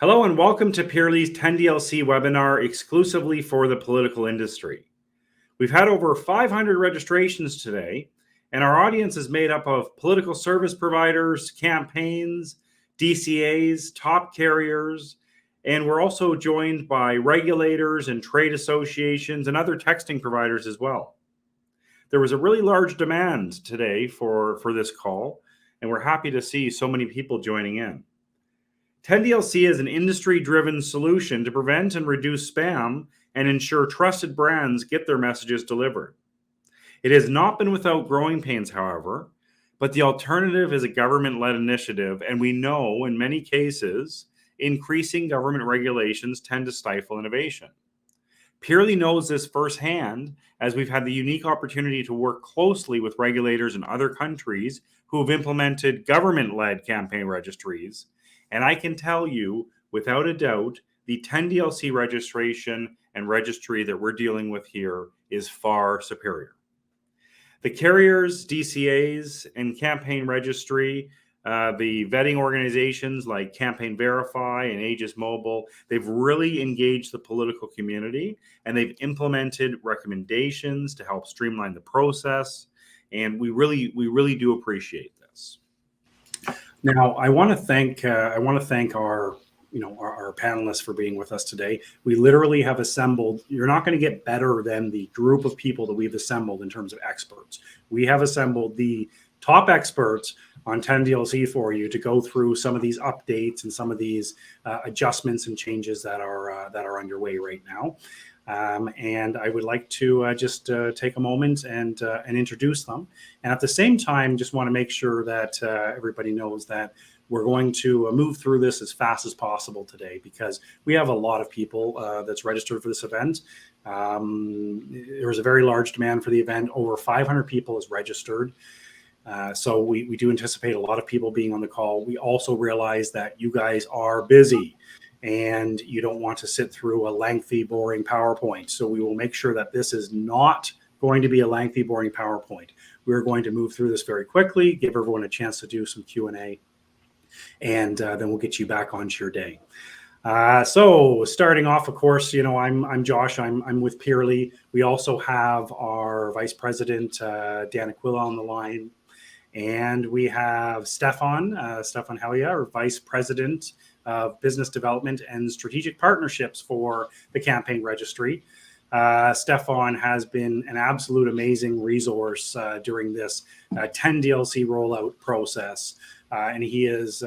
Hello and welcome to Peerley's 10DLC webinar exclusively for the political industry. We've had over 500 registrations today, and our audience is made up of political service providers, campaigns, DCAs, top carriers, and we're also joined by regulators and trade associations and other texting providers as well. There was a really large demand today for this call, and we're happy to see so many people joining in. 10DLC is an industry-driven solution to prevent and reduce spam and ensure trusted brands get their messages delivered. It has not been without growing pains, however, but the alternative is a government-led initiative, and we know in many cases, increasing government regulations tend to stifle innovation. Peerley knows this firsthand, as we've had the unique opportunity to work closely with regulators in other countries who have implemented government-led campaign registries. And I can tell you, without a doubt, the 10DLC registration and registry that we're dealing with here is far superior. The carriers, DCAs, and campaign registry, the vetting organizations like Campaign Verify and Ageis Mobile, they've really engaged the political community, and they've implemented recommendations to help streamline the process. And we really do appreciate this. Now, I want to thank our panelists for being with us today. We literally have assembled, you're not going to get better than the group of people that we've assembled in terms of experts. We have assembled the top experts on 10DLC for you to go through some of these updates and some of these adjustments and changes that are underway right now. And I would like to just take a moment and introduce them. And at the same time, just want to make sure that everybody knows that we're going to move through this as fast as possible today, because we have a lot of people that's registered for this event. There was a very large demand for the event. Over 500 people is registered. So we do anticipate a lot of people being on the call. We also realize that you guys are busy and you don't want to sit through a lengthy, boring PowerPoint. So we will make sure that this is not going to be a lengthy, boring PowerPoint. We're going to move through this very quickly, give everyone a chance to do some Q&A, and then we'll get you back onto your day. So starting off, of course, I'm Josh. I'm with Peerley. We also have our Vice President, Dan Aquila, on the line. And we have Stefan Helia, our Vice President of Business Development and Strategic Partnerships for the Campaign Registry. Stefan has been an absolute amazing resource during this 10DLC rollout process. And he is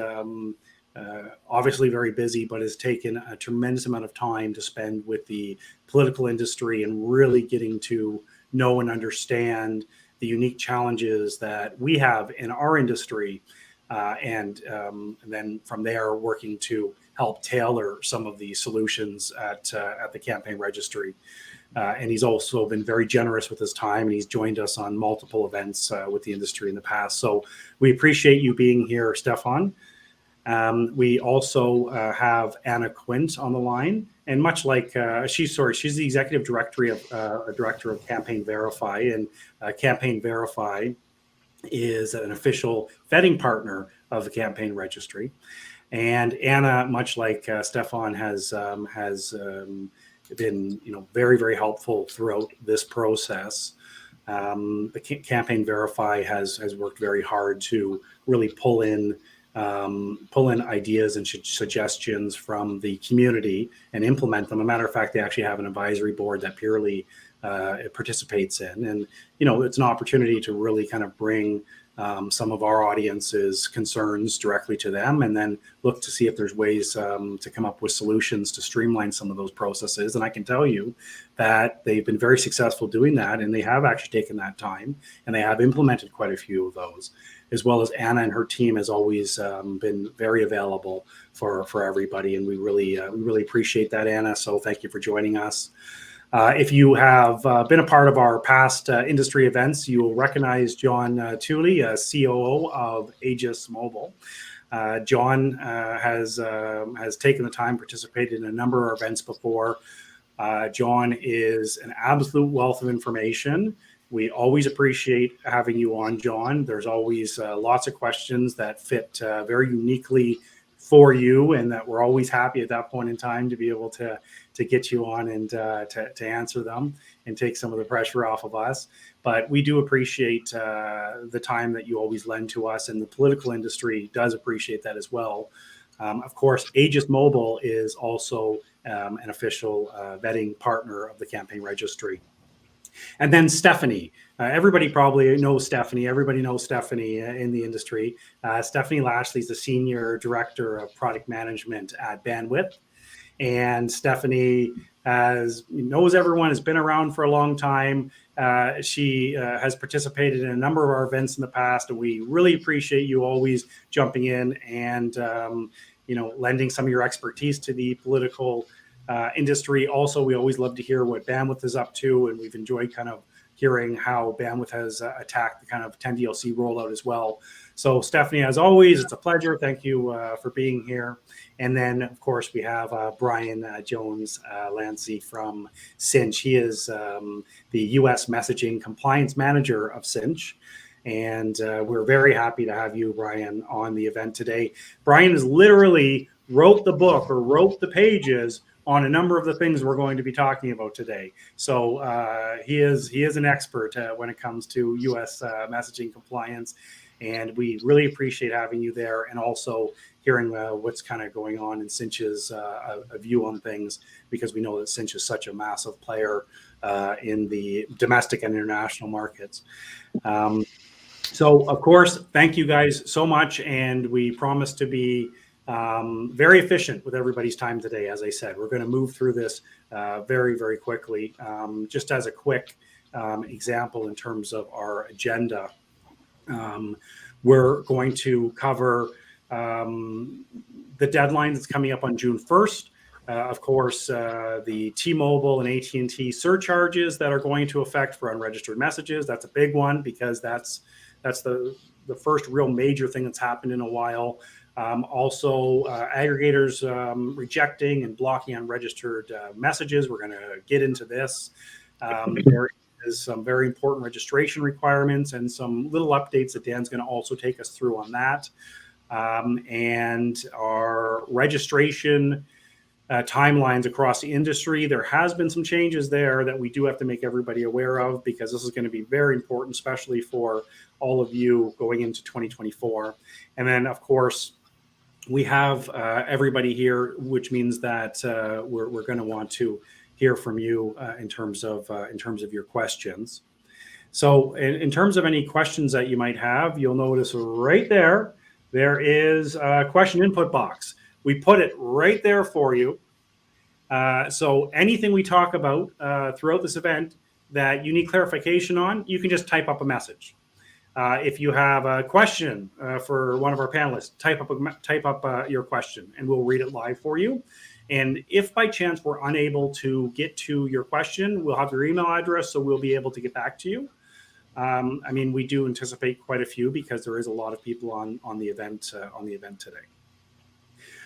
obviously very busy, but has taken a tremendous amount of time to spend with the political industry and really getting to know and understand the unique challenges that we have in our industry, and then from there working to help tailor some of the solutions at the Campaign Registry. And he's also been very generous with his time, and he's joined us on multiple events with the industry in the past. So we appreciate you being here, Stefan. We also have Anna Quint on the line, and much like she's the executive director of Campaign Verify, and Campaign Verify is an official vetting partner of the Campaign Registry. And Anna, much like Stefan, has been very, very helpful throughout this process. The Campaign Verify has worked very hard to really pull in ideas and suggestions from the community and implement them. As a matter of fact, they actually have an advisory board that Peerley participates in. And, it's an opportunity to really kind of bring some of our audience's concerns directly to them, and then look to see if there's ways to come up with solutions to streamline some of those processes. And I can tell you that they've been very successful doing that, and they have actually taken that time, and they have implemented quite a few of those, as well as Anna and her team has always been very available for everybody. And we really appreciate that, Anna. So thank you for joining us. If you have been a part of our past industry events, you will recognize John Tooley, COO of Ageis Mobile. John has taken the time, participated in a number of events before. John is an absolute wealth of information. We always appreciate having you on, John. There's always lots of questions that fit very uniquely for you, and that we're always happy at that point in time to be able to get you on and to answer them and take some of the pressure off of us. But we do appreciate the time that you always lend to us, and the political industry does appreciate that as well. Of course, Ageis Mobile is also an official vetting partner of the Campaign Registry. And then Stephanie. Everybody probably knows Stephanie. Everybody knows Stephanie in the industry. Stephanie Lashley is the Senior Director of Product Management at Bandwidth. And Stephanie knows everyone, has been around for a long time. She has participated in a number of our events in the past, and we really appreciate you always jumping in and lending some of your expertise to the political industry. Also, we always love to hear what Bandwidth is up to, and we've enjoyed kind of hearing how Bandwidth has attacked the kind of 10DLC rollout as well. So Stephanie, as always, it's a pleasure. Thank you for being here. And then, of course, we have Brian Jones Lancy from Sinch. He is the U.S. Messaging Compliance Manager of Sinch. And we're very happy to have you, Brian, on the event today. Brian has literally wrote the book or wrote the pages on a number of the things we're going to be talking about today. So he is an expert when it comes to U.S. messaging compliance, and we really appreciate having you there, and also hearing what's kind of going on in Sinch's view on things, because we know that Sinch is such a massive player in the domestic and international markets. So, of course, thank you guys so much, and we promise to be very efficient with everybody's time today. As I said, we're going to move through this very, very quickly. Just as a quick example in terms of our agenda, we're going to cover the deadline that's coming up on June 1st. Of course, the T-Mobile and AT&T surcharges that are going to affect for unregistered messages. That's a big one, because that's the first real major thing that's happened in a while. Also, aggregators rejecting and blocking unregistered messages. We're going to get into this. There is some very important registration requirements and some little updates that Dan's going to also take us through on that. And our registration timelines across the industry. There has been some changes there that we do have to make everybody aware of, because this is going to be very important, especially for all of you going into 2024. And then, of course, we have everybody here, which means that we're going to want to hear from you in terms of your questions. So in terms of any questions that you might have, you'll notice right there is a question input box. We put it right there for you. So anything we talk about throughout this event that you need clarification on, you can just type up a message. If you have a question for one of our panelists, type up your question, and we'll read it live for you. And if by chance we're unable to get to your question, we'll have your email address, so we'll be able to get back to you. I mean, we do anticipate quite a few, because there is a lot of people on the event today.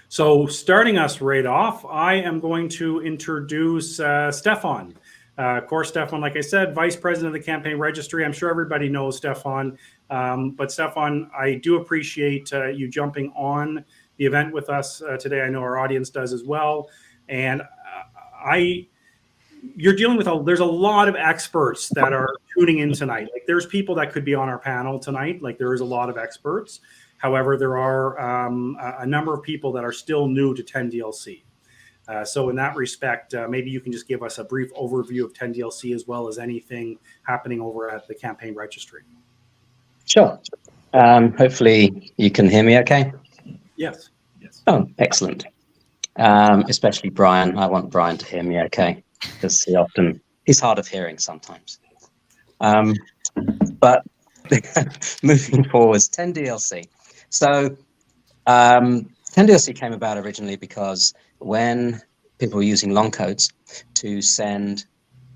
So starting us right off, I am going to introduce Stefan. Of course, Stefan, like I said, Vice President of the Campaign Registry. I'm sure everybody knows Stefan. But Stefan, I do appreciate you jumping on the event with us today. I know our audience does as well. And you're dealing with there's a lot of experts that are tuning in tonight. Like, there's people that could be on our panel tonight. Like, there is a lot of experts. However, there are a number of people that are still new to 10DLC. So in that respect, maybe you can just give us a brief overview of 10DLC, as well as anything happening over at the Campaign Registry. Sure. Hopefully you can hear me okay? Yes. Oh, excellent. Especially Brian. I want Brian to hear me okay, because he's hard of hearing sometimes. But moving forwards, 10DLC. So 10DLC came about originally because when people were using long codes to send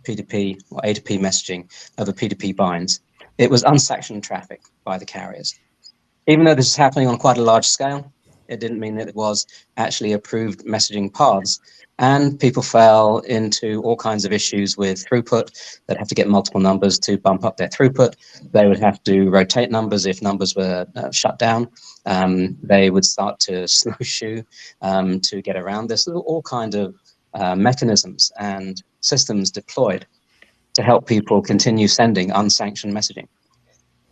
P2P or A2P messaging over P2P binds, it was unsanctioned traffic by the carriers. Even though this is happening on quite a large scale, It didn't mean that it was actually approved messaging paths. And people fell into all kinds of issues with throughput. They'd have to get multiple numbers to bump up their throughput. They would have to rotate numbers if numbers were shut down. They would start to snowshoe to get around this. All kind of mechanisms and systems deployed to help people continue sending unsanctioned messaging.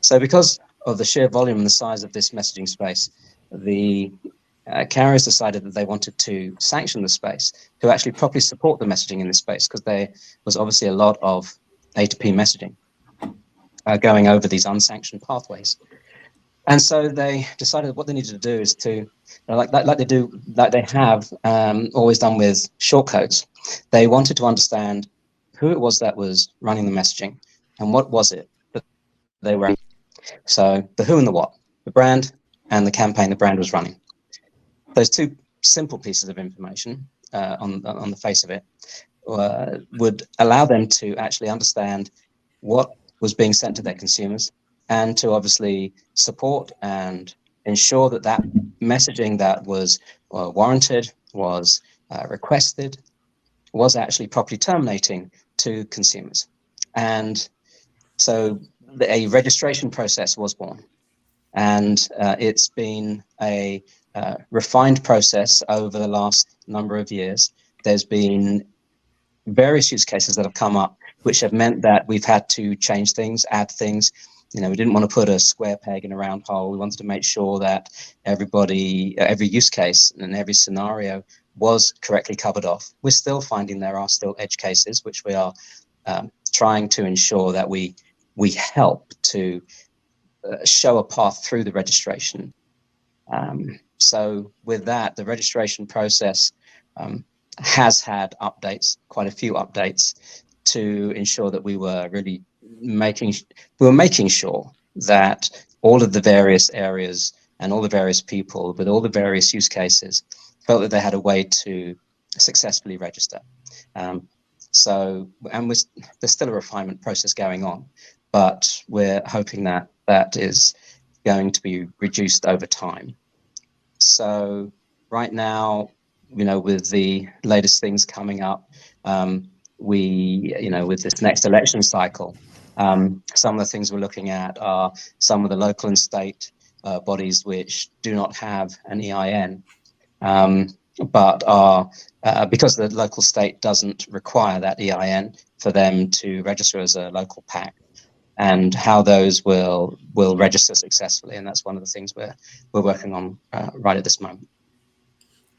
So because of the sheer volume and the size of this messaging space, the carriers decided that they wanted to sanction the space to actually properly support the messaging in this space, because there was obviously a lot of A2P messaging going over these unsanctioned pathways. And so they decided what they needed to do is to, like they have always done with shortcodes, they wanted to understand who it was that was running the messaging and what was it that they were. So the who and the what, the brand and the campaign the brand was running. Those two simple pieces of information on the face of it would allow them to actually understand what was being sent to their consumers, and to obviously support and ensure that that messaging that was warranted, was requested, was actually properly terminating to consumers. And so a registration process was born. And it's been a refined process over the last number of years. There's been various use cases that have come up, which have meant that we've had to change things, add things. We didn't want to put a square peg in a round hole. We wanted to make sure that everybody, every use case and every scenario was correctly covered off. We're still finding there are still edge cases, which we are trying to ensure that we help to show a path through the registration. So with that, the registration process has had updates, quite a few updates, to ensure that we were really making sure that all of the various areas and all the various people with all the various use cases felt that they had a way to successfully register. So, and there's still a refinement process going on, but we're hoping that that is going to be reduced over time. So right now, with the latest things coming up, with this next election cycle, some of the things we're looking at are some of the local and state bodies which do not have an EIN, but are, because the local state doesn't require that EIN for them to register as a local PAC, and how those will register successfully. And that's one of the things we're working on right at this moment.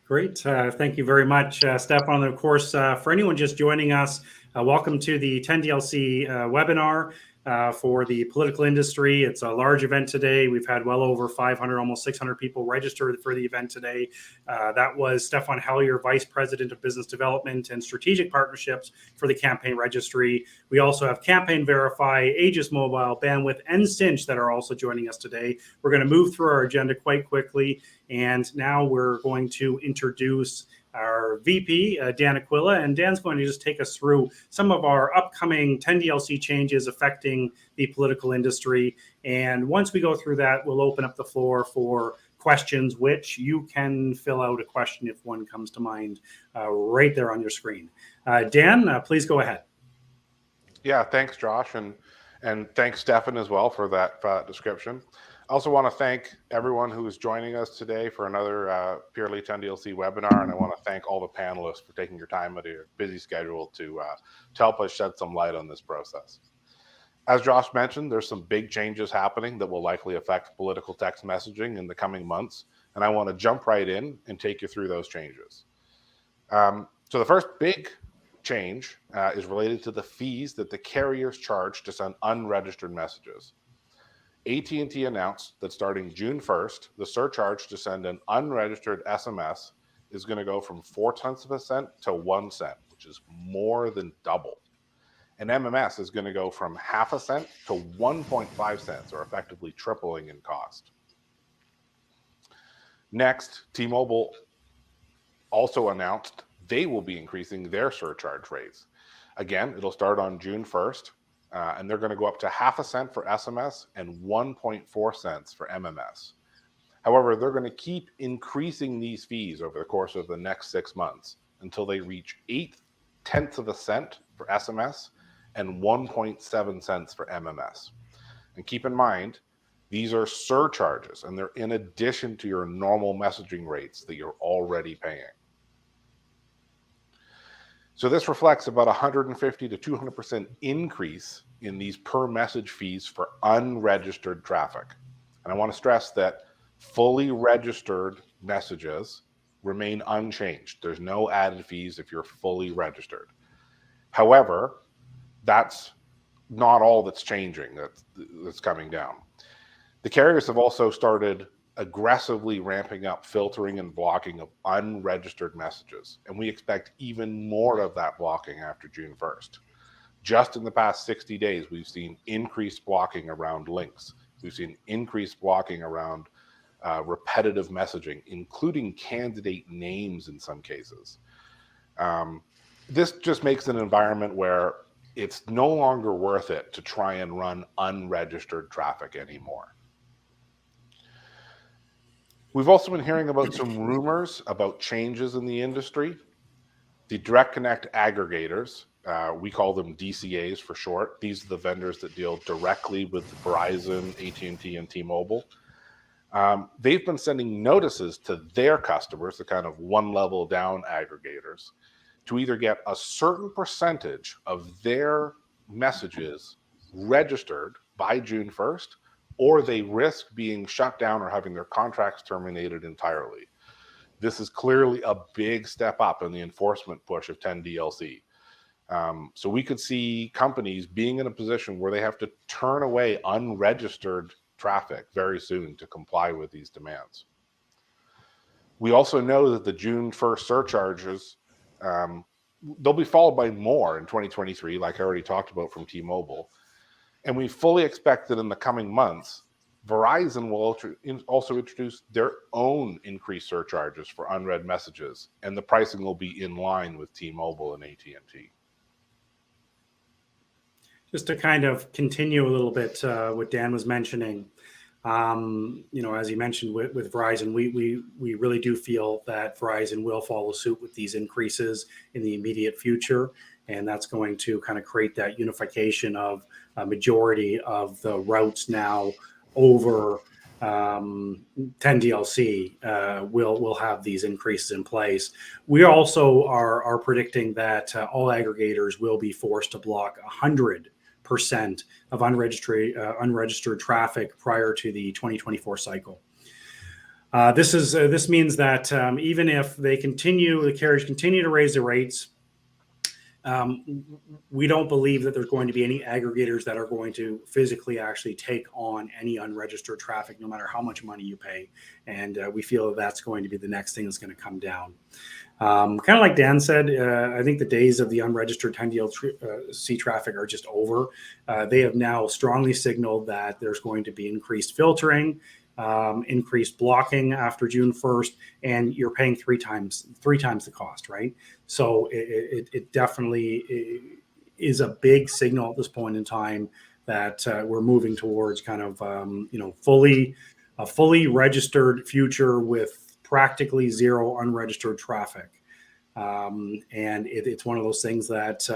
Great. Thank you very much, Stefan. And of course, for anyone just joining us, welcome to the 10DLC webinar for the political industry. It's a large event today. We've had well over 500, almost 600 people registered for the event today. That was Stefan Hellier, Vice President of Business Development and Strategic Partnerships for the Campaign Registry. We also have Campaign Verify, Ageis Mobile, Bandwidth, and Sinch that are also joining us today. We're going to move through our agenda quite quickly. And now we're going to introduce our VP, Dan Aquila, and Dan's going to just take us through some of our upcoming 10DLC changes affecting the political industry. And once we go through that, we'll open up the floor for questions, which you can fill out a question if one comes to mind right there on your screen. Dan, please go ahead. Yeah, thanks, Josh, and thanks, Stefan, as well, for that description. I also want to thank everyone who is joining us today for another Purely 10DLC webinar, and I want to thank all the panelists for taking your time out of your busy schedule to help us shed some light on this process. As Josh mentioned, there's some big changes happening that will likely affect political text messaging in the coming months, and I want to jump right in and take you through those changes. So the first big change is related to the fees that the carriers charge to send unregistered messages. AT&T announced that starting June 1st, the surcharge to send an unregistered SMS is going to go from 0.4 cents to 1 cent, which is more than double. And MMS is going to go from 0.5 cent to 1.5 cents, or effectively tripling in cost. Next, T-Mobile also announced they will be increasing their surcharge rates. Again, it'll start on June 1st. And they're going to go up to 0.5 cent for SMS and 1.4 cents for MMS. However, they're going to keep increasing these fees over the course of the next 6 months until they reach 0.8 of a cent for SMS and 1.7 cents for MMS. And keep in mind, these are surcharges, and they're in addition to your normal messaging rates that you're already paying. So this reflects about 150 to 200% increase in these per message fees for unregistered traffic. And I want to stress that fully registered messages remain unchanged. There's no added fees if you're fully registered. However, that's not all that's changing, that's coming down. The carriers have also started aggressively ramping up filtering and blocking of unregistered messages, and we expect even more of that blocking after June 1st. Just in the past 60 days, we've seen increased blocking around links. We've seen increased blocking around repetitive messaging, including candidate names in some cases. This just makes an environment where it's no longer worth it to try and run unregistered traffic anymore. We've also been hearing about some rumors about changes in the industry. The Direct Connect aggregators, we call them DCAs for short. These are the vendors that deal directly with Verizon, AT&T, and T-Mobile. They've been sending notices to their customers, the kind of one level down aggregators, to either get a certain percentage of their messages registered by June 1st, or they risk being shut down or having their contracts terminated entirely. This is clearly a big step up in the enforcement push of 10DLC. So we could see companies being in a position where they have to turn away unregistered traffic very soon to comply with these demands. We also know that the June 1st surcharges, they'll be followed by more in 2023, like I already talked about from T-Mobile. And we fully expect that in the coming months, Verizon will also introduce their own increased surcharges for unread messages, and the pricing will be in line with T-Mobile and AT&T. Just to kind of continue a little bit what Dan was mentioning, as he mentioned with Verizon, we really do feel that Verizon will follow suit with these increases in the immediate future, and that's going to kind of create that unification of a majority of the routes now over 10DLC will have these increases in place. We also are predicting that all aggregators will be forced to block 100% of unregistered traffic prior to the 2024 cycle. This means that even if the carriers continue to raise the rates, we don't believe that there's going to be any aggregators that are going to physically actually take on any unregistered traffic, no matter how much money you pay. And we feel that that's going to be the next thing that's going to come down. Kind of like Dan said, I think the days of the unregistered 10DLC traffic are just over. They have now strongly signaled that there's going to be increased filtering, increased blocking after June 1st, and you're paying three times the cost, right? So it definitely is a big signal at this point in time that we're moving towards kind of a fully registered future with practically zero unregistered traffic, and it's one of those things that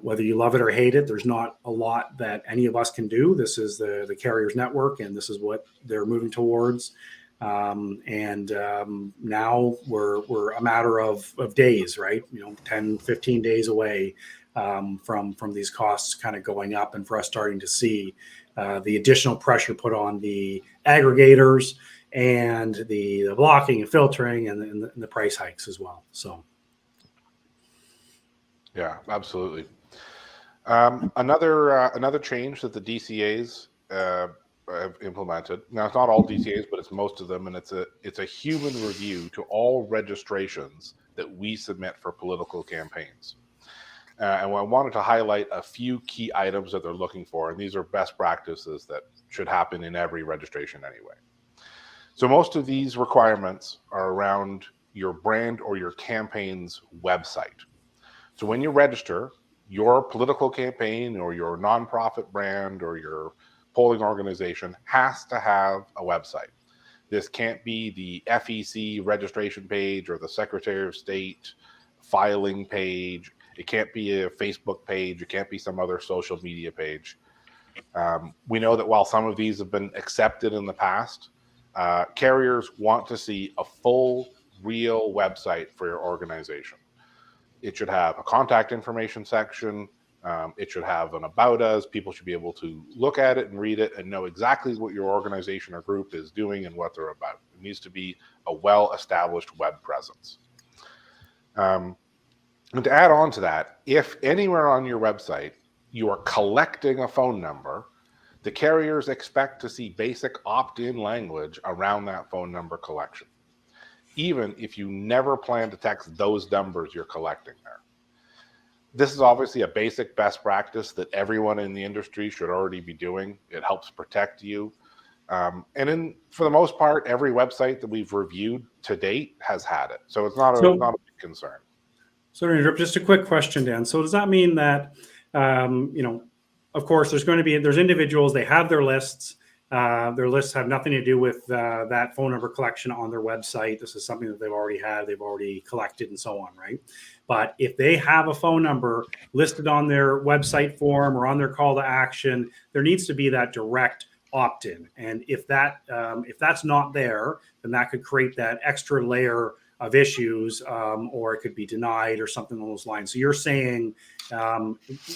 whether you love it or hate it, there's not a lot that any of us can do. This is the carrier's network, and this is what they're moving towards. Now we're a matter of days, right? 10, 15 days away from these costs kind of going up, and for us starting to see the additional pressure put on the aggregators and the blocking and filtering and the price hikes as well. So. Yeah, absolutely. Another change that the DCAs have implemented. Now, it's not all DCAs, but it's most of them, and it's a human review to all registrations that we submit for political campaigns. And I wanted to highlight a few key items that they're looking for, and these are best practices that should happen in every registration anyway. So most of these requirements are around your brand or your campaign's website. So when you register, your political campaign or your nonprofit brand or your polling organization has to have a website. This can't be the FEC registration page or the Secretary of State filing page. It can't be a Facebook page. It can't be some other social media page. We know that while some of these have been accepted in the past, carriers want to see a full, real website for your organization. It should have a contact information section. It should have an about us. People should be able to look at it and read it and know exactly what your organization or group is doing and what they're about. It needs to be a well-established web presence. And to add on to that, if anywhere on your website you are collecting a phone number, the carriers expect to see basic opt-in language around that phone number collection, even if you never plan to text those numbers you're collecting there. This is obviously a basic best practice that everyone in the industry should already be doing. It helps protect you. And for the most part, every website that we've reviewed to date has had it. So it's not a big concern. So to interrupt, just a quick question, Dan. So does that mean that, of course, there's individuals, they have their lists. Their lists have nothing to do with that phone number collection on their website. This is something that they've already had, they've already collected and so on, right? But if they have a phone number listed on their website form or on their call to action, there needs to be that direct opt-in. And if that's not there, then that could create that extra layer of issues, or it could be denied or something along those lines. So you're saying,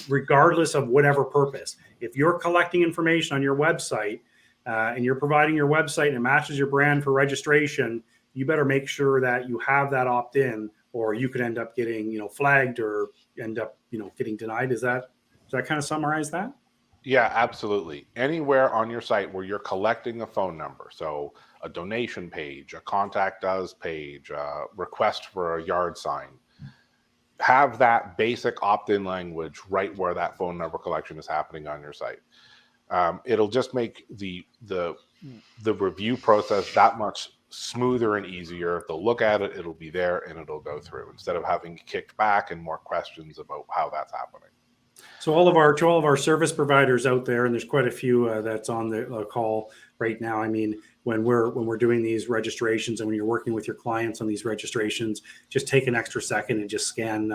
regardless of whatever purpose, if you're collecting information on your website and you're providing your website and it matches your brand for registration, you better make sure that you have that opt-in, or you could end up getting, flagged or end up, getting denied. Does that kind of summarize that? Yeah, absolutely. Anywhere on your site where you're collecting a phone number, so a donation page, a contact us page, a request for a yard sign, have that basic opt-in language right where that phone number collection is happening on your site. It'll just make the review process that much smoother and easier. They'll look at it, it'll be there, and it'll go through instead of having kicked back and more questions about how that's happening. So all of our service providers out there, and there's quite a few that's on the call right now. I mean, when we're doing these registrations and when you're working with your clients on these registrations, just take an extra second and just scan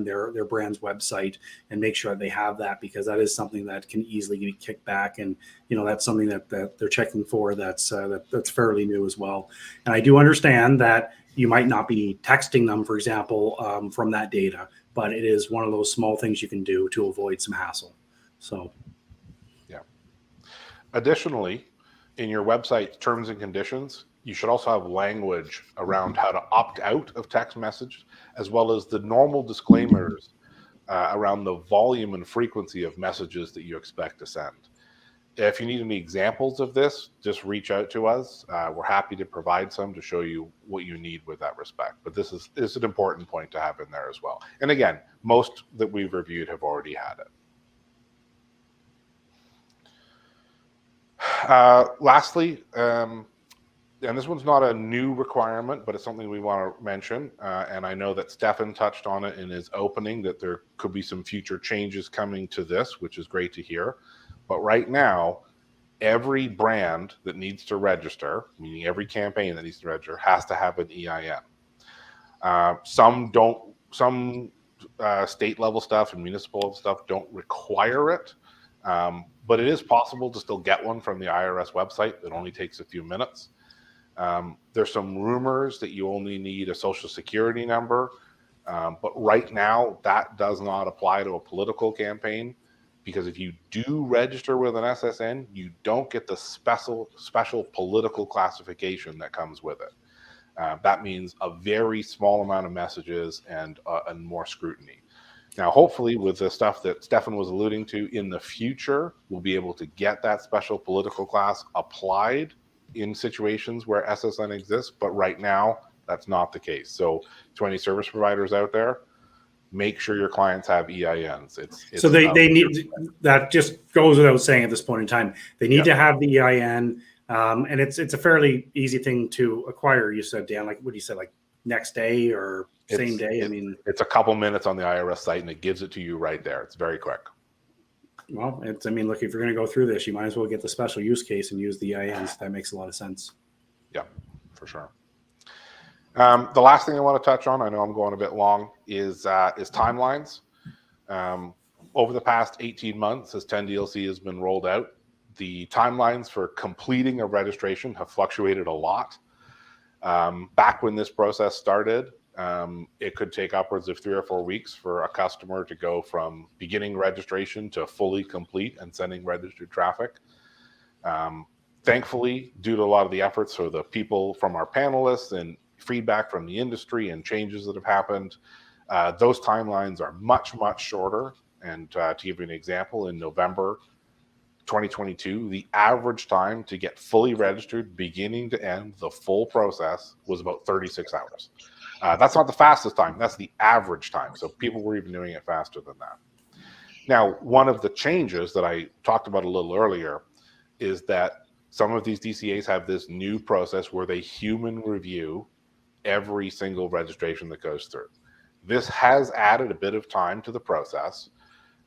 their brand's website and make sure they have that, because that is something that can easily be kicked back, and that's something that they're checking for. That's fairly new as well. And I do understand that you might not be texting them, for example, from that data, but it is one of those small things you can do to avoid some hassle. So, yeah. Additionally, in your website terms and conditions, you should also have language around how to opt out of text message, as well as the normal disclaimers around the volume and frequency of messages that you expect to send. If you need any examples of this, just reach out to us. We're happy to provide some to show you what you need with that respect. But this is an important point to have in there as well. And again, most that we've reviewed have already had it. Lastly, and this one's not a new requirement, but it's something we want to mention. And I know that Stefan touched on it in his opening, that there could be some future changes coming to this, which is great to hear. But right now, every brand that needs to register, meaning every campaign that needs to register, has to have an EIN. Some don't. Some state level stuff and municipal level stuff don't require it, but it is possible to still get one from the IRS website. It only takes a few minutes. There's some rumors that you only need a social security number, but right now that does not apply to a political campaign. Because if you do register with an SSN, you don't get the special political classification that comes with it. That means a very small amount of messages and more scrutiny. Now, hopefully, with the stuff that Stefan was alluding to in the future, we'll be able to get that special political class applied in situations where SSN exists. But right now, that's not the case. So, to any service providers out there, make sure your clients have EINs. So they need, that just goes without saying at this point in time, they need to have the EIN, and it's a fairly easy thing to acquire. You said, Dan, like what you said, like next day or same day. I mean, it's a couple minutes on the IRS site and it gives it to you right there. It's very quick. Well, look, if you're going to go through this, you might as well get the special use case and use the EINs. That makes a lot of sense. Yeah, for sure. The last thing I want to touch on, I know I'm going a bit long, is timelines. Over the past 18 months, as 10DLC has been rolled out, the timelines for completing a registration have fluctuated a lot. Back when this process started, it could take upwards of 3 or 4 weeks for a customer to go from beginning registration to fully complete and sending registered traffic. Thankfully, due to a lot of the efforts of the people from our panelists and feedback from the industry and changes that have happened, those timelines are much, much shorter. And to give you an example, in November 2022, the average time to get fully registered, beginning to end, the full process was about 36 hours. That's not the fastest time, that's the average time. So people were even doing it faster than that. Now, one of the changes that I talked about a little earlier is that some of these DCAs have this new process where they human review every single registration that goes through. This has added a bit of time to the process,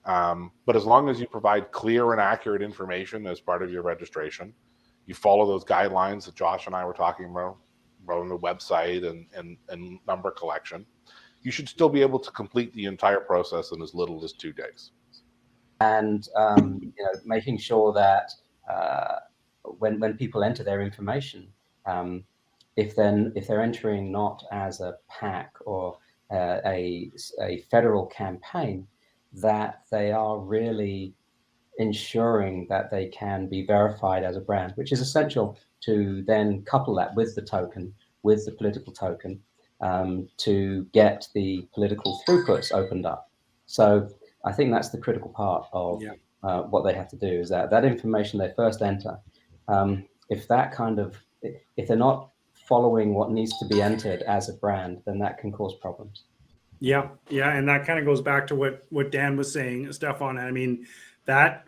but as long as you provide clear and accurate information as part of your registration, you follow those guidelines that Josh and I were talking about on the website and number collection, you should still be able to complete the entire process in as little as 2 days. And making sure that when people enter their information, if they're entering not as a PAC or a federal campaign, that they are really ensuring that they can be verified as a brand, which is essential to then couple that with the token, with the political token, to get the political throughputs opened up. So I think that's the critical part of what they have to do, is that information they first enter, if they're not following what needs to be entered as a brand, then that can cause problems. Yeah, and that kind of goes back to what Dan was saying, Stefan. I mean, that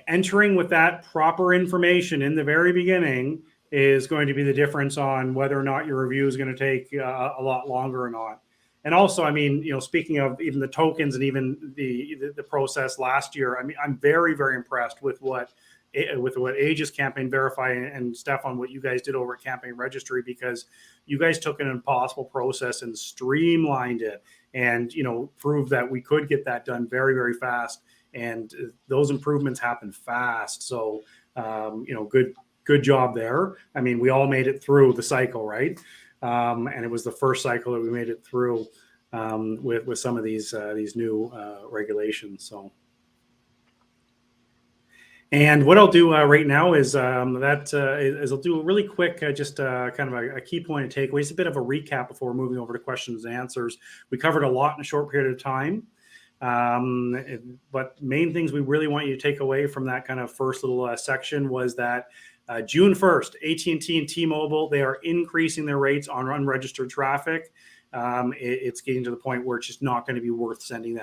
entering with that proper information in the very beginning is going to be the difference on whether or not your review is going to take a lot longer or not. And also, I mean, speaking of even the tokens and even the process last year, I mean, I'm very, very impressed with what Ageis Campaign Verify and Stefan, what you guys did over at Campaign Registry, because you guys took an impossible process and streamlined it and, proved that we could get that done very, very fast. And those improvements happen fast. So, good job there. I mean, we all made it through the cycle, right? And it was the first cycle that we made it through with some of these new regulations. So. And what I'll do right now is I'll do a really quick, just kind of a key point of takeaways, a bit of a recap before moving over to questions and answers. We covered a lot in a short period of time, but main things we really want you to take away from that kind of first little section was that June 1st, AT&T and T-Mobile, they are increasing their rates on unregistered traffic. It's getting to the point where it's just not going to be worth sending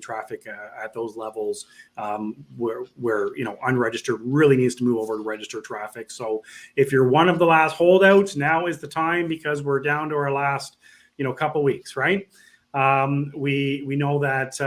traffic at those levels where unregistered really needs to move over to registered traffic. So if you're one of the last holdouts, now is the time, because we're down to our last couple weeks, right? We know that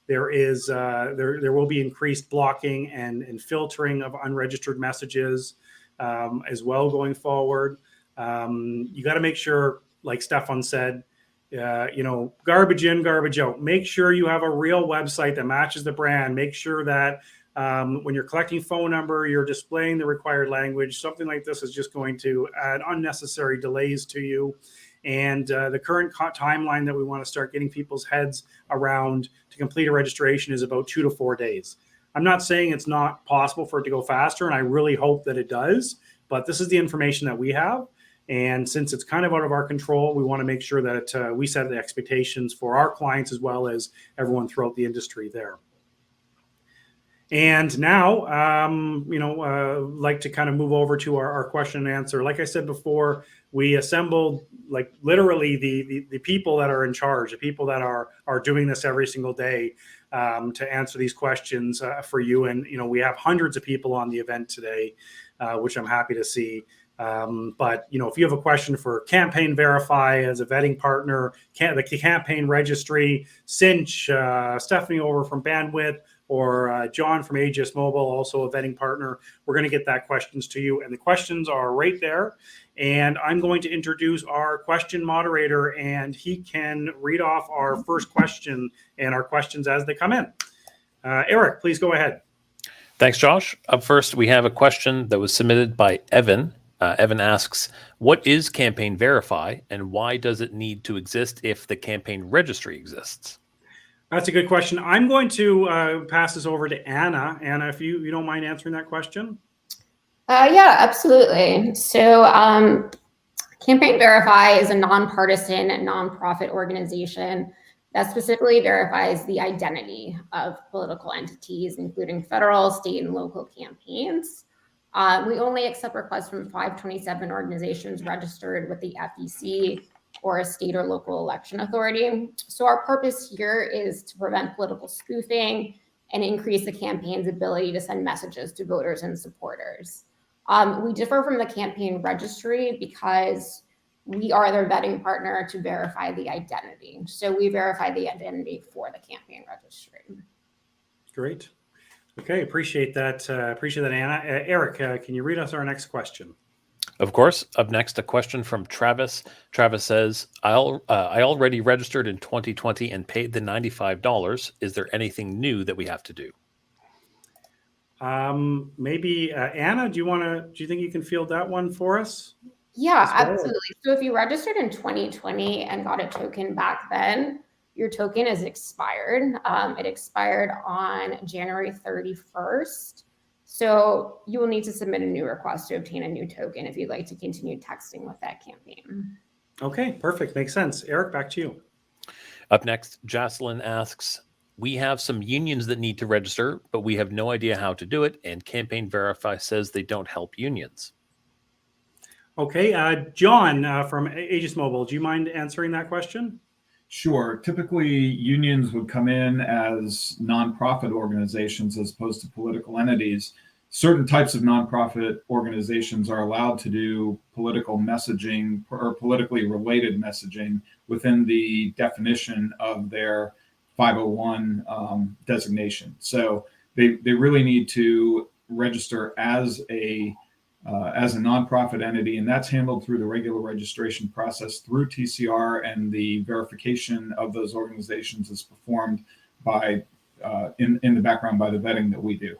there will be increased blocking and filtering of unregistered messages as well going forward. You got to make sure, like Stefan said, garbage in, garbage out. Make sure you have a real website that matches the brand. Make sure that when you're collecting phone number, you're displaying the required language. Something like this is just going to add unnecessary delays to you. And the current timeline that we want to start getting people's heads around to complete a registration is about 2 to 4 days. I'm not saying it's not possible for it to go faster, and I really hope that it does, but this is the information that we have. And since it's kind of out of our control, we want to make sure that we set the expectations for our clients as well as everyone throughout the industry there. And now, like to kind of move over to our question and answer. Like I said before, we assembled like literally the people that are in charge, the people that are doing this every single day to answer these questions for you. And, we have hundreds of people on the event today, which I'm happy to see. But if you have a question for Campaign Verify as a vetting partner, the Campaign Registry, Sinch, Stephanie over from Bandwidth, or John from Ageis Mobile, also a vetting partner, we're going to get that questions to you. And the questions are right there. And I'm going to introduce our question moderator, and he can read off our first question and our questions as they come in. Eric, please go ahead. Thanks, Josh. Up first, we have a question that was submitted by Evan. Evan asks, what is Campaign Verify, and why does it need to exist if the Campaign Registry exists? That's a good question. I'm going to pass this over to Anna. Anna, if you don't mind answering that question. Yeah, absolutely. So Campaign Verify is a nonpartisan nonprofit organization that specifically verifies the identity of political entities, including federal, state, and local campaigns. We only accept requests from 527 organizations registered with the FEC or a state or local election authority. So our purpose here is to prevent political spoofing and increase the campaign's ability to send messages to voters and supporters. We differ from the Campaign Registry because we are their vetting partner to verify the identity. So we verify the identity for the Campaign Registry. Great. Okay, appreciate that. Appreciate that, Anna. Eric, can you read us our next question? Of course. Up next, a question from Travis. Travis says, I already registered in 2020 and paid the $95. Is there anything new that we have to do? Maybe Anna, do you think you can field that one for us? Yeah, absolutely. So if you registered in 2020 and got a token back then, your token is expired. It expired on January 31st. So you will need to submit a new request to obtain a new token if you'd like to continue texting with that campaign. Okay, perfect. Makes sense. Eric, back to you. Up next, Jocelyn asks, we have some unions that need to register, but we have no idea how to do it, and Campaign Verify says they don't help unions. Okay, John from Ageis Mobile, do you mind answering that question? Sure. Typically, unions would come in as nonprofit organizations as opposed to political entities. Certain types of nonprofit organizations are allowed to do political messaging or politically related messaging within the definition of their 501 designation. So they really need to register as a nonprofit entity, and that's handled through the regular registration process through TCR, and the verification of those organizations is performed by in the background by the vetting that we do.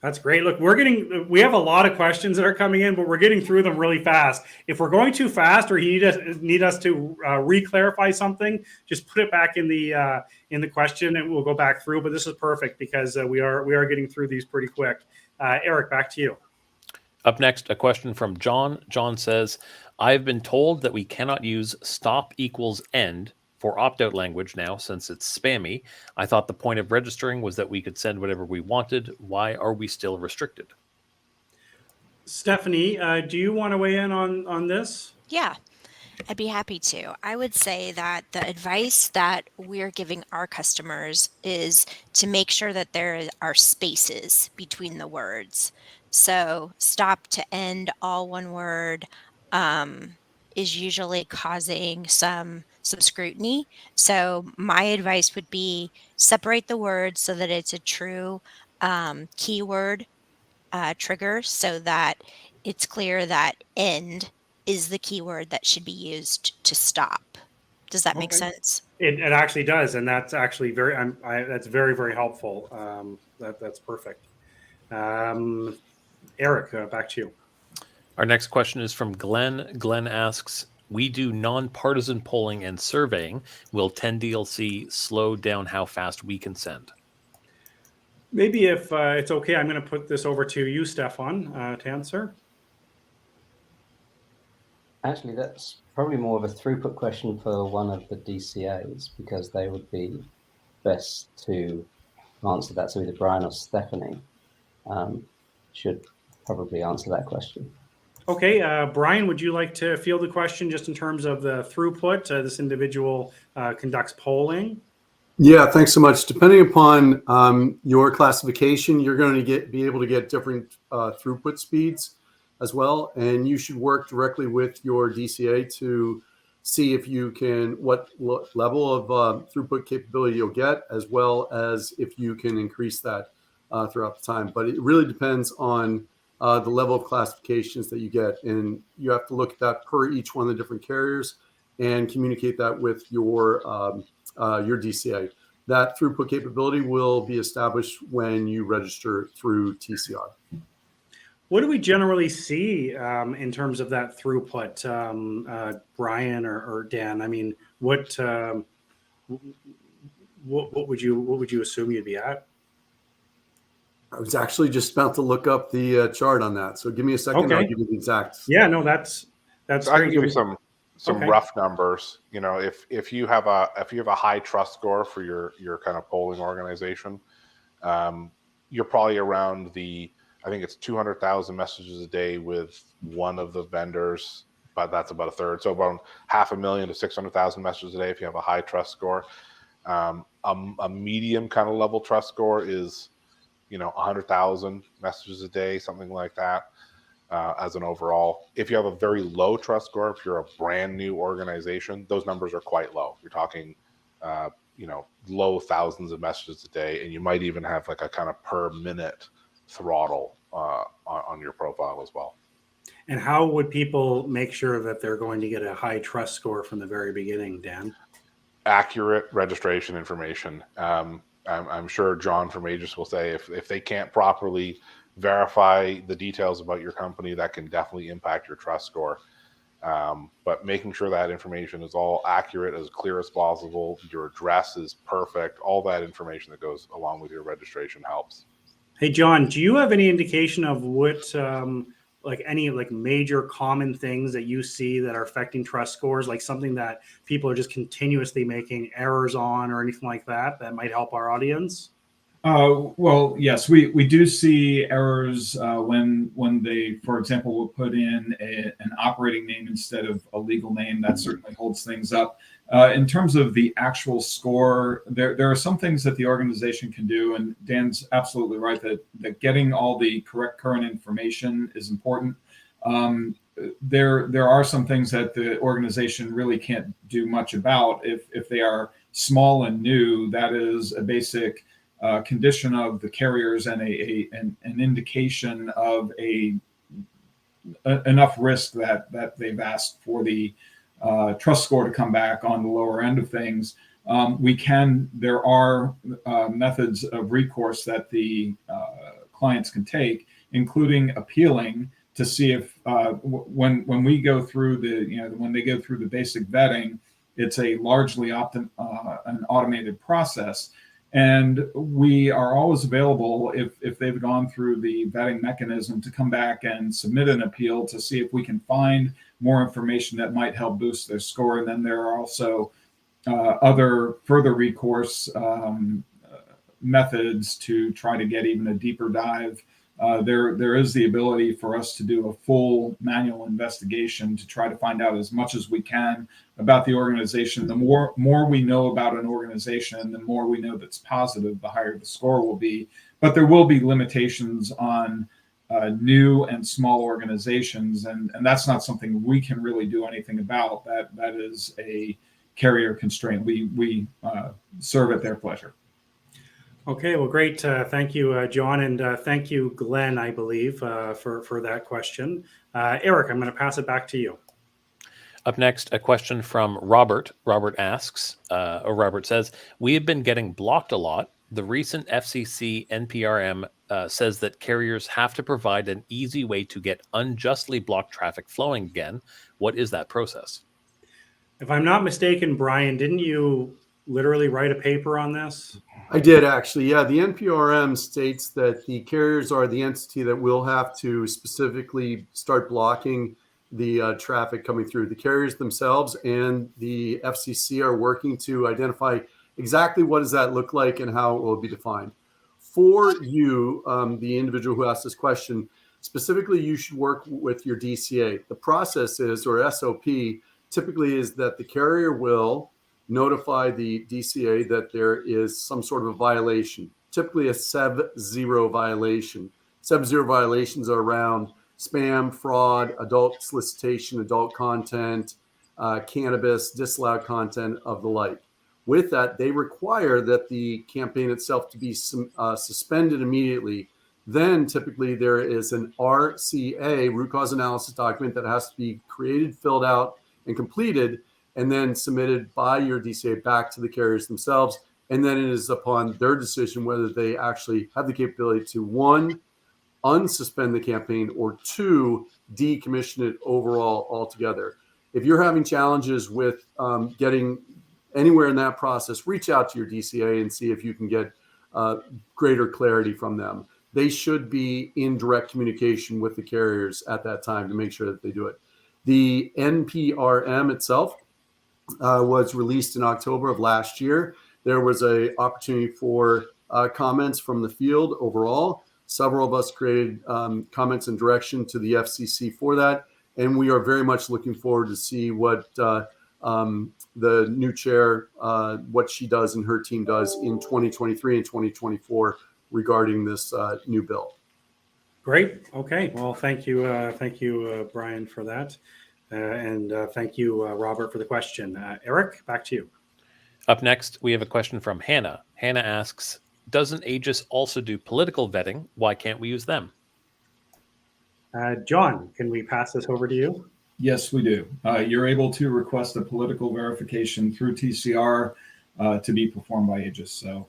That's great. Look, we have a lot of questions that are coming in, but we're getting through them really fast. If we're going too fast or you need us to re-clarify something, just put it back in the question and we'll go back through. But this is perfect because we are getting through these pretty quick. Eric, back to you. Up next, a question from John. John says, I've been told that we cannot use stop equals end for opt-out language now since it's spammy. I thought the point of registering was that we could send whatever we wanted. Why are we still restricted? Stephanie, do you want to weigh in on this? Yeah, I'd be happy to. I would say that the advice that we're giving our customers is to make sure that there are spaces between the words. So stop to end, all one word, is usually causing some scrutiny. So my advice would be separate the words so that it's a true keyword trigger, so that it's clear that end is the keyword that should be used to stop. Does that make sense? It actually does, and that's actually that's very, very helpful. That's perfect. Eric, back to you. Our next question is from Glenn. Glenn asks, we do nonpartisan polling and surveying. Will 10DLC slow down how fast we can send? Maybe if it's okay, I'm going to put this over to you, Stefan, to answer. Actually, that's probably more of a throughput question for one of the DCAs, because they would be best to answer that. So either Brian or Stephanie should probably answer that question. Okay, Brian, would you like to field the question just in terms of the throughput? This individual conducts polling. Yeah, thanks so much. Depending upon your classification, you're going to be able to get different throughput speeds as well, and you should work directly with your DCA to see if you can, what level of throughput capability you'll get, as well as if you can increase that throughout the time. But it really depends on the level of classifications that you get. And you have to look at that per each one of the different carriers and communicate that with your DCA. That throughput capability will be established when you register through TCR. What do we generally see in terms of that throughput, Brian or Dan? I mean, what would you assume you'd be at? I was actually just about to look up the chart on that. So give me a second. Okay. I'll give you the exact. Yeah, no, that's So I can give you some Okay. rough numbers. You know, if you have a high trust score for your kind of polling organization, you're probably around I think it's 200,000 messages a day with one of the vendors, but that's about a third. So about 500,000 to 600,000 messages a day if you have a high trust score. A medium kind of level trust score is, 100,000 messages a day, something like that, as an overall. If you have a very low trust score, if you're a brand new organization, those numbers are quite low. You're talking, low thousands of messages a day, and you might even have like a kind of per minute throttle on your profile as well. And how would people make sure that they're going to get a high trust score from the very beginning, Dan? Accurate registration information. I'm sure John from Ageis will say if they can't properly verify the details about your company, that can definitely impact your trust score. But making sure that information is all accurate, as clear as possible, your address is perfect, all that information that goes along with your registration helps. Hey, John, do you have any indication of what, any major common things that you see that are affecting trust scores, like something that people are just continuously making errors on or anything like that might help our audience? Well, yes, we do see errors when they, for example, will put in an operating name instead of a legal name. That certainly holds things up. In terms of the actual score, there are some things that the organization can do, and Dan's absolutely right that getting all the correct current information is important. There are some things that the organization really can't do much about. If they are small and new, that is a basic condition of the carriers and an indication of enough risk that they've asked for the trust score to come back on the lower end of things. There are methods of recourse that the clients can take, including appealing to see if when we go through when they go through the basic vetting, it's a largely an automated process. And we are always available if they've gone through the vetting mechanism to come back and submit an appeal to see if we can find more information that might help boost their score. And then there are also other further recourse methods to try to get even a deeper dive. There is the ability for us to do a full manual investigation to try to find out as much as we can about the organization. The more we know about an organization, the more we know that's positive, the higher the score will be. But there will be limitations on new and small organizations, and that's not something we can really do anything about. That is a carrier constraint. We serve at their pleasure. Okay, well, great. Thank you, John, and thank you, Glenn, I believe, for that question. Eric, I'm going to pass it back to you. Up next, a question from Robert. Robert asks, or Robert says, we have been getting blocked a lot. The recent FCC NPRM says that carriers have to provide an easy way to get unjustly blocked traffic flowing again. What is that process? If I'm not mistaken, Brian, didn't you literally write a paper on this? I did, actually. Yeah, the NPRM states that the carriers are the entity that will have to specifically start blocking the traffic coming through. The carriers themselves and the FCC are working to identify exactly what does that look like and how it will be defined. For you, the individual who asked this question, specifically, you should work with your DCA. The process is, or SOP, typically is that the carrier will notify the DCA that there is some sort of a violation, typically a sub-zero violation. Sub-zero violations are around spam, fraud, adult solicitation, adult content, cannabis, disallowed content of the like. With that, they require that the campaign itself to be suspended immediately. Then typically there is an RCA, root cause analysis document, that has to be created, filled out, and completed, and then submitted by your DCA back to the carriers themselves. And then it is upon their decision whether they actually have the capability to, one, unsuspend the campaign, or two, decommission it overall altogether. If you're having challenges with getting anywhere in that process, reach out to your DCA and see if you can get greater clarity from them. They should be in direct communication with the carriers at that time to make sure that they do it. The NPRM itself was released in October of last year. There was an opportunity for comments from the field overall. Several of us created comments and direction to the FCC for that, and we are very much looking forward to see what the new chair, what she does and her team does in 2023 and 2024 regarding this new bill. Great. Okay. Well, thank you, Brian, for that, and thank you, Robert, for the question. Eric, back to you. Up next, we have a question from Hannah. Hannah asks, doesn't Aegis also do political vetting? Why can't we use them? John, can we pass this over to you? Yes, we do. You're able to request a political verification through TCR to be performed by Aegis. So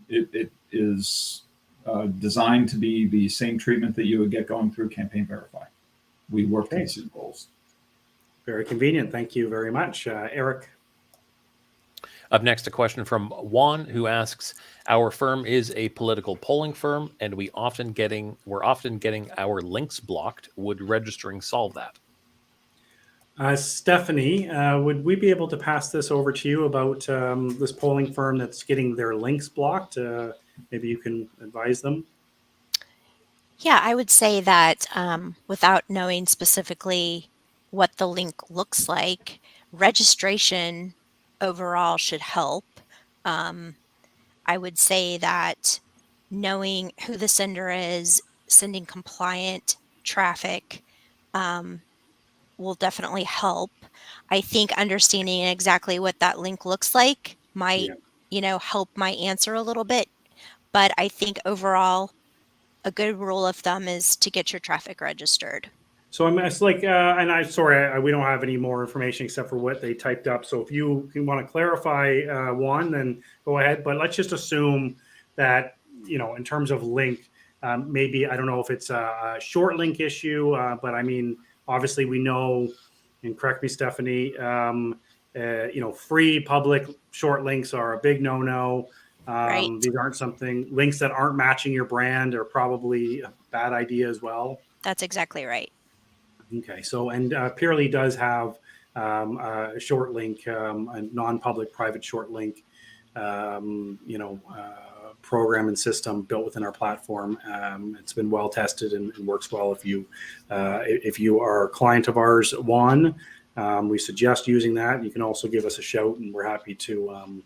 it is designed to be the same treatment that you would get going through Campaign Verify. We work to these goals. Very convenient. Thank you very much. Eric. Up next, a question from Juan, who asks, our firm is a political polling firm, and we're often getting our links blocked. Would registering solve that? Stephanie, would we be able to pass this over to you about this polling firm that's getting their links blocked? Maybe you can advise them. Yeah, I would say that without knowing specifically what the link looks like, registration overall should help. I would say that knowing who the sender is, sending compliant traffic will definitely help. I think understanding exactly what that link looks like might, help my answer a little bit. But I think overall, a good rule of thumb is to get your traffic registered. So it's like, and I'm sorry, we don't have any more information except for what they typed up. So if you want to clarify one, then go ahead. But let's just assume that, in terms of link, maybe, I don't know if it's a short link issue, but I mean, obviously we know, and correct me, Stephanie, free public short links are a big no-no. Right. These aren't links that aren't matching your brand are probably a bad idea as well. That's exactly right. Okay, so and Purely does have a short link, a non-public private short link, program and system built within our platform. It's been well tested and works well. If you are a client of ours, Juan, we suggest using that. You can also give us a shout, and we're happy to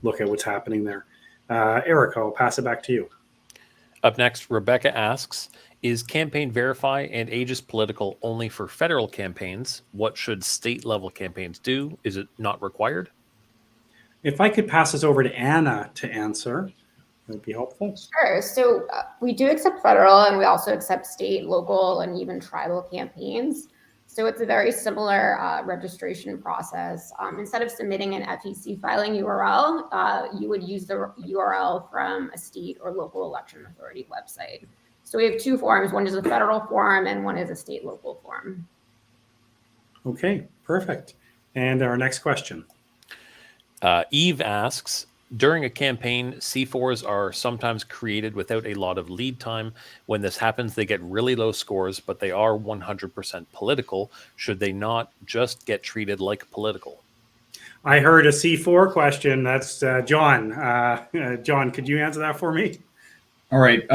look at what's happening there. Eric, I'll pass it back to you. Up next, Rebecca asks, is Campaign Verify and Aegis Political only for federal campaigns? What should state-level campaigns do? Is it not required? If I could pass this over to Anna to answer, that would be helpful. Sure. So we do accept federal, and we also accept state, local, and even tribal campaigns. So it's a very similar registration process. Instead of submitting an FEC filing URL, you would use the URL from a state or local election authority website. So we have two forms. One is a federal form and one is a state local form. Okay, perfect. And our next question. Eve asks, during a campaign, C4s are sometimes created without a lot of lead time. When this happens, they get really low scores, but they are 100% political. Should they not just get treated like political? I heard a C4 question. That's John. John, could you answer that for me? All right.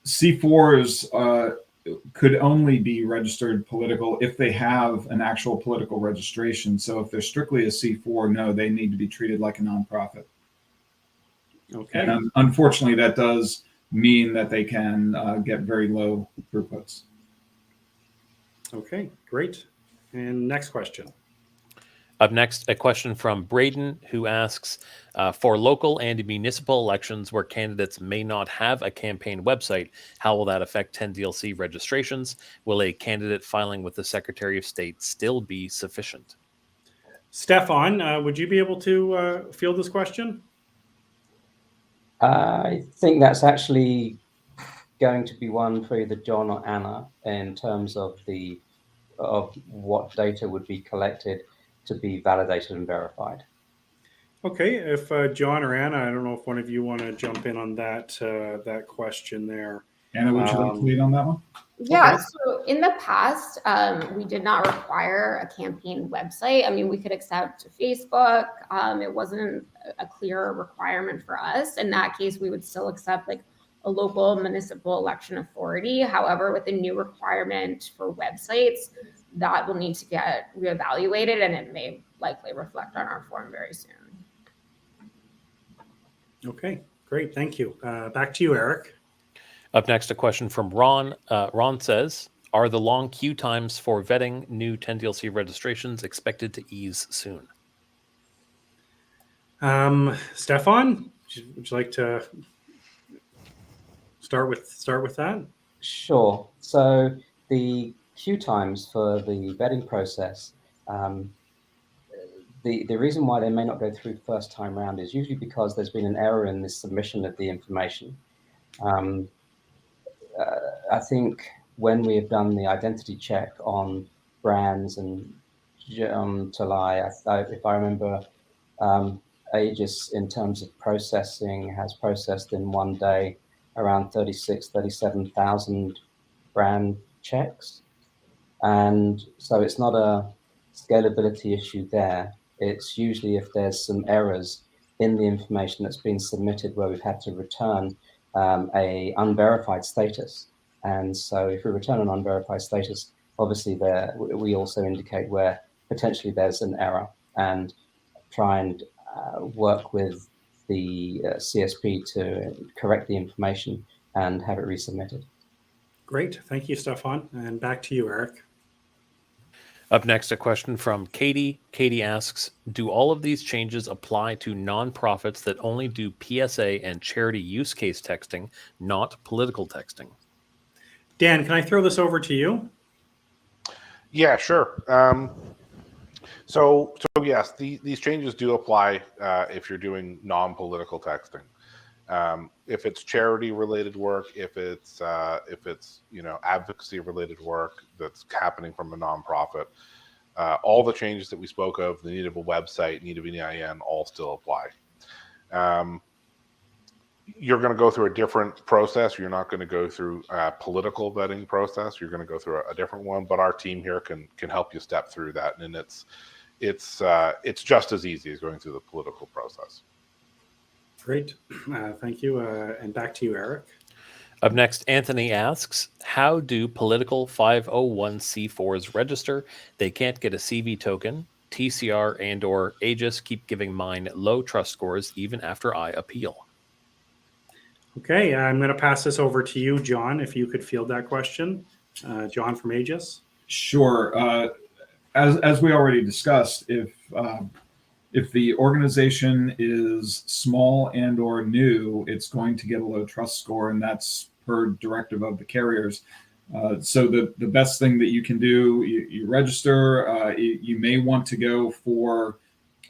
C4s could only be registered political if they have an actual political registration. So if they're strictly a C4, no, they need to be treated like a nonprofit. Okay. And unfortunately, that does mean that they can get very low throughputs. Okay, great. And next question. Up next, a question from Braden, who asks, for local and municipal elections where candidates may not have a campaign website, how will that affect 10DLC registrations? Will a candidate filing with the Secretary of State still be sufficient? Stefan, would you be able to field this question? I think that's actually going to be one for either John or Anna in terms of what data would be collected to be validated and verified. Okay, if John or Anna, I don't know if one of you want to jump in on that question there. Anna, would you like to lead on that one? Yeah, Okay. so in the past, we did not require a campaign website. I mean, we could accept Facebook. It wasn't a clear requirement for us. In that case, we would still accept like a local municipal election authority. However, with the new requirement for websites, that will need to get reevaluated, and it may likely reflect on our form very soon. Okay, great. Thank you. Back to you, Eric. Up next, a question from Ron. Ron says, are the long queue times for vetting new 10DLC registrations expected to ease soon? Stefan, would you like to start with that? Sure. So the queue times for the vetting process, the reason why they may not go through first time round is usually because there's been an error in the submission of the information. I think when we have done the identity check on brands and July, if I remember, Ageis in terms of processing has processed in one day around 37,000 brand checks. And so it's not a scalability issue there. It's usually if there's some errors in the information that's been submitted where we've had to return a unverified status. And so if we return an unverified status, obviously there we also indicate where potentially there's an error and try and work with the CSP to correct the information and have it resubmitted. Great. Thank you, Stefan. And back to you, Eric. Up next, a question from Katie. Katie asks, do all of these changes apply to nonprofits that only do PSA and charity use case texting, not political texting? Dan, can I throw this over to you? Yeah, sure. So yes, these changes do apply if you're doing non-political texting. If it's charity-related work, if it's advocacy-related work that's happening from a nonprofit, all the changes that we spoke of, the need of a website, need of an EIN, all still apply. You're going to go through a different process. You're not going to go through a political vetting process. You're going to go through a different one. But our team here can help you step through that, and it's just as easy as going through the political process. Great. Thank you. And back to you, Eric. Up next, Anthony asks, how do political 501c4s register? They can't get a CV token. TCR and or Ageis keep giving mine low trust scores even after I appeal. Okay, I'm going to pass this over to you, John, if you could field that question. John from Ageis. Sure. As we already discussed, if the organization is small and or new, it's going to get a low trust score, and that's per directive of the carriers. So the best thing that you can do, you register. You may want to go for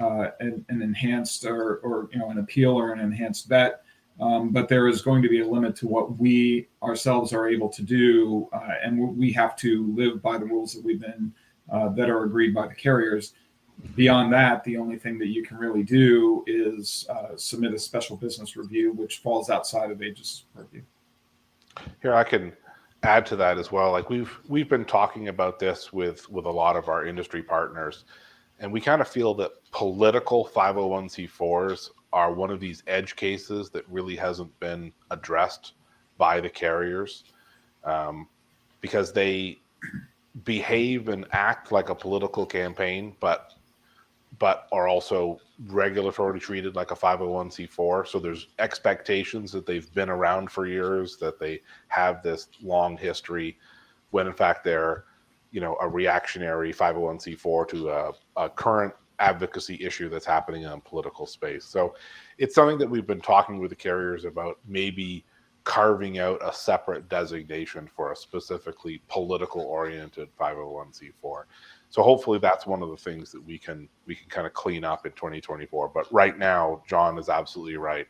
an enhanced or an appeal or an enhanced vet. But there is going to be a limit to what we ourselves are able to do, and we have to live by the rules that we've been that are agreed by the carriers. Beyond that, the only thing that you can really do is submit a special business review, which falls outside of Ageis' purview. Here, I can add to that as well. Like we've been talking about this with a lot of our industry partners, and we kind of feel that political 501c4s are one of these edge cases that really hasn't been addressed by the carriers because they behave and act like a political campaign, but are also regulatorily treated like a 501c4. So there's expectations that they've been around for years, that they have this long history, when in fact they're, a reactionary 501c4 to a current advocacy issue that's happening in political space. So it's something that we've been talking with the carriers about, maybe carving out a separate designation for a specifically political oriented 501c4. So hopefully that's one of the things that we can kind of clean up in 2024. But right now, John is absolutely right.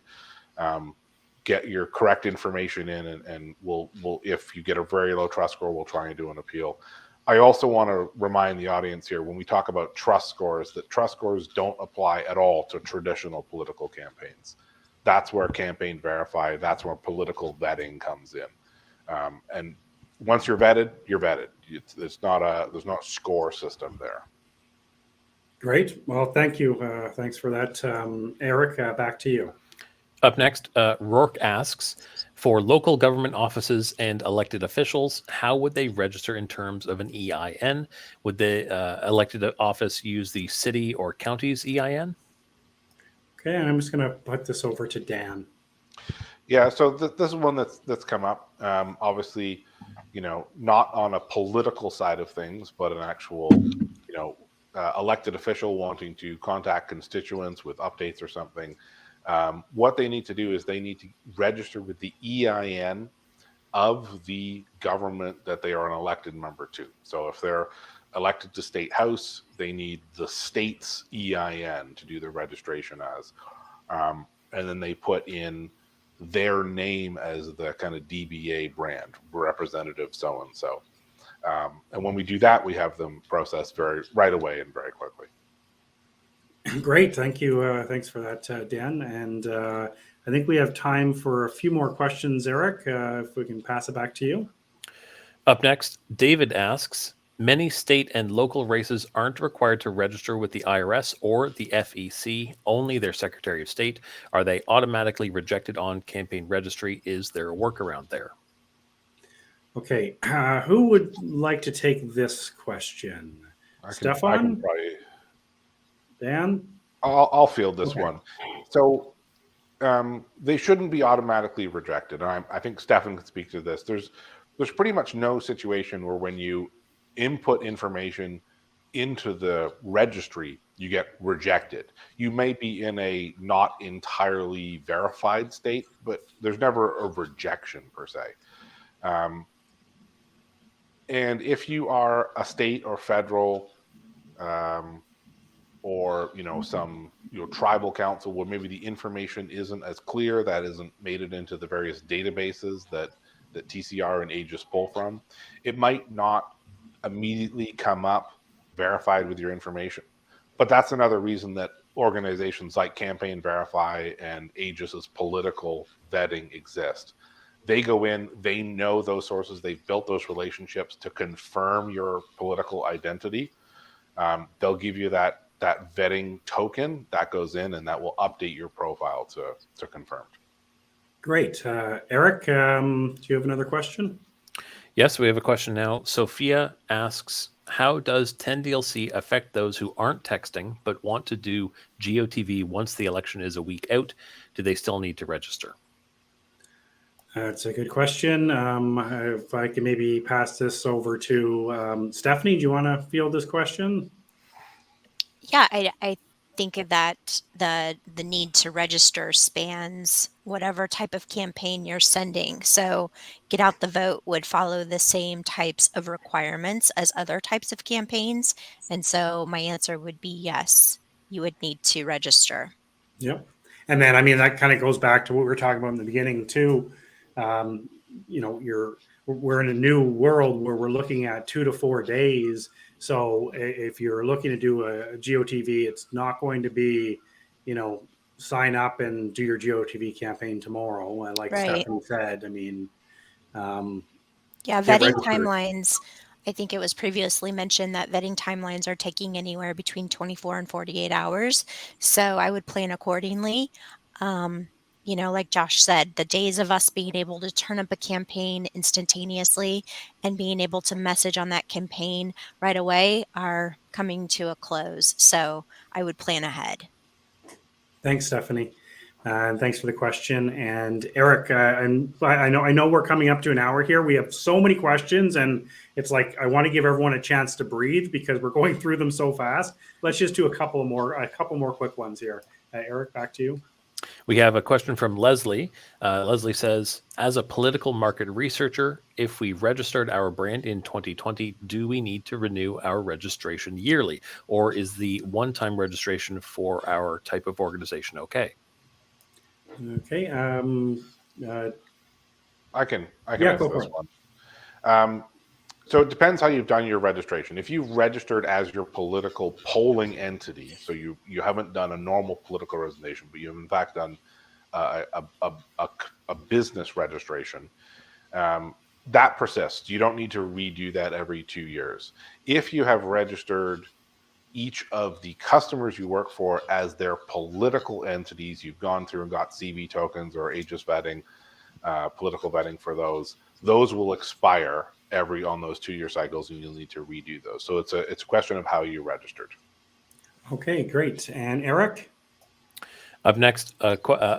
Get your correct information in, and we'll if you get a very low trust score, we'll try and do an appeal. I also want to remind the audience here, when we talk about trust scores, that trust scores don't apply at all to traditional political campaigns. That's where Campaign Verify, that's where political vetting comes in. And once you're vetted, you're vetted. There's not a score system there. Great. Well, thank you. Thanks for that, Eric. Back to you. Up next, Rourke asks, for local government offices and elected officials, how would they register in terms of an EIN? Would the elected office use the city or county's EIN? Okay, and I'm just going to put this over to Dan. Yeah, so this is one that's come up. Obviously, not on a political side of things, but an actual, elected official wanting to contact constituents with updates or something. What they need to do is they need to register with the EIN of the government that they are an elected member to. So if they're elected to state house, they need the state's EIN to do the registration as. And then they put in their name as the kind of DBA brand, representative so-and-so. And when we do that, we have them processed right away and very quickly. Great. Thank you. Thanks for that, Dan. And I think we have time for a few more questions, Eric, if we can pass it back to you. Up next, David asks, many state and local races aren't required to register with the IRS or the FEC, only their Secretary of State. Are they automatically rejected on Campaign Registry? Is there a workaround there? Okay. Who would like to take this question? Stefan? Dan? I'll field this one. So they shouldn't be automatically rejected. And I think Stefan can speak to this. There's pretty much no situation where when you input information into the registry, you get rejected. You may be in a not entirely verified state, but there's never a rejection per se. And if you are a state or federal or some tribal council where maybe the information isn't as clear, that isn't made it into the various databases that TCR and Ageis pull from, it might not immediately come up verified with your information. But that's another reason that organizations like Campaign Verify and Ageis's political vetting exist. They go in, they know those sources, they've built those relationships to confirm your political identity. They'll give you that vetting token that goes in, and that will update your profile to confirmed. Great. Eric, do you have another question? Yes, we have a question now. Sophia asks, how does 10DLC affect those who aren't texting but want to do GOTV once the election is a week out? Do they still need to register? That's a good question. If I can maybe pass this over to Stephanie, do you want to field this question? Yeah, I think that the need to register spans whatever type of campaign you're sending. So Get Out the Vote would follow the same types of requirements as other types of campaigns. And so my answer would be yes, you would need to register. Yep. And then, that kind of goes back to what we were talking about in the beginning too. We're in a new world where we're looking at 2 to 4 days. So if you're looking to do a GOTV, it's not going to be, sign up and do your GOTV campaign tomorrow. Like Right. Stephanie said, Yeah, get vetting registered. timelines. I think it was previously mentioned that vetting timelines are taking anywhere between 24 and 48 hours. So I would plan accordingly. Like Josh said, the days of us being able to turn up a campaign instantaneously and being able to message on that campaign right away are coming to a close. So I would plan ahead. Thanks, Stephanie. And thanks for the question. And Eric, and I know we're coming up to an hour here. We have so many questions, and it's like I want to give everyone a chance to breathe because we're going through them so fast. Let's just do a couple more quick ones here. Eric, back to you. We have a question from Leslie. Leslie says, as a political market researcher, if we registered our brand in 2020, do we need to renew our registration yearly? Or is the one-time registration for our type of organization okay? Okay. I can Yeah, answer go for this it. one. So it depends how you've done your registration. If you've registered as your political polling entity, so you haven't done a normal political organization, but you've in fact done a business registration, that persists. You don't need to redo that every 2 years. If you have registered each of the customers you work for as their political entities, you've gone through and got CV tokens or Ageis vetting, political vetting for those will expire on those 2-year cycles, and you'll need to redo those. So it's a question of how you registered. Okay, great. And Eric? Up next,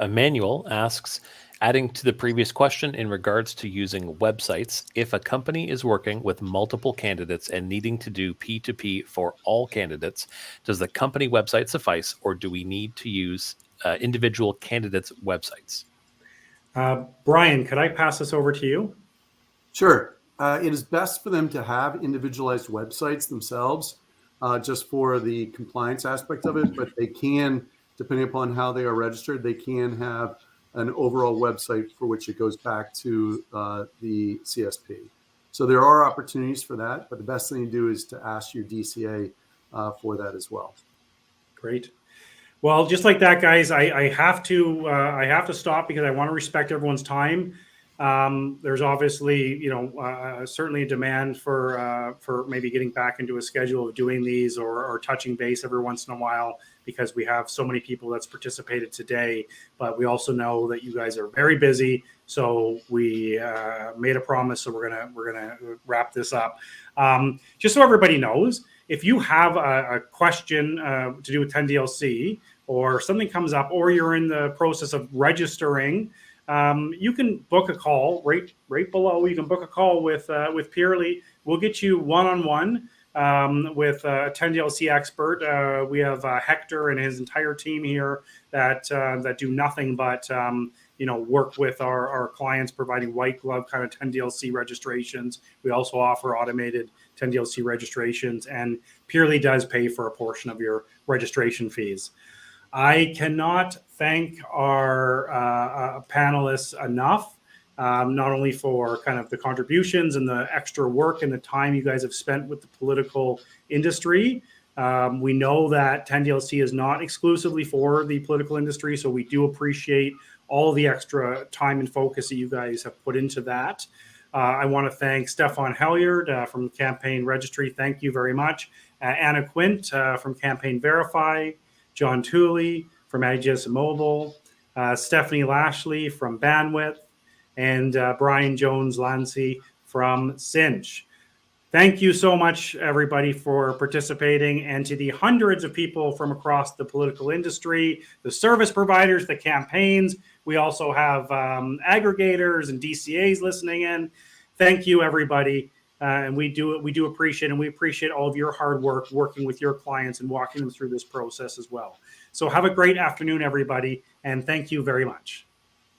Emmanuel asks, adding to the previous question in regards to using websites, if a company is working with multiple candidates and needing to do P2P for all candidates, does the company website suffice, or do we need to use individual candidates' websites? Brian, could I pass this over to you? Sure. It is best for them to have individualized websites themselves, just for the compliance aspect of it, but they can, depending upon how they are registered, they can have an overall website for which it goes back to the CSP. So there are opportunities for that, but the best thing to do is to ask your DCA for that as well. Great. Well, just like that, guys, I have to stop because I want to respect everyone's time. There's obviously, certainly a demand for maybe getting back into a schedule of doing these or touching base every once in a while because we have so many people that's participated today. But we also know that you guys are very busy, so we made a promise. So we're gonna wrap this up. Just so everybody knows, if you have a question to do with 10DLC or something comes up, or you're in the process of registering, you can book a call right below. You can book a call with Purely. We'll get you one-on-one with a 10DLC expert. We have Hector and his entire team here that do nothing but work with our clients, providing white glove kind of 10DLC registrations. We also offer automated 10DLC registrations, and Purely does pay for a portion of your registration fees. I cannot thank our panelists enough, not only for kind of the contributions and the extra work and the time you guys have spent with the political industry. We know that 10DLC is not exclusively for the political industry, so we do appreciate all the extra time and focus that you guys have put into that. I want to thank Stefan Helyard from Campaign Registry. Thank you very much. Anna Quint from Campaign Verify. John Tooley from Ageis Mobile, Stephanie Lashley from Bandwidth, and Brian Jones-Lancey from Sinch. Thank you so much, everybody, for participating, and to the hundreds of people from across the political industry, the service providers, the campaigns. We also have aggregators and DCAs listening in. Thank you, everybody. And we do appreciate, and we appreciate all of your hard work working with your clients and walking them through this process as well. So have a great afternoon, everybody, and thank you very much.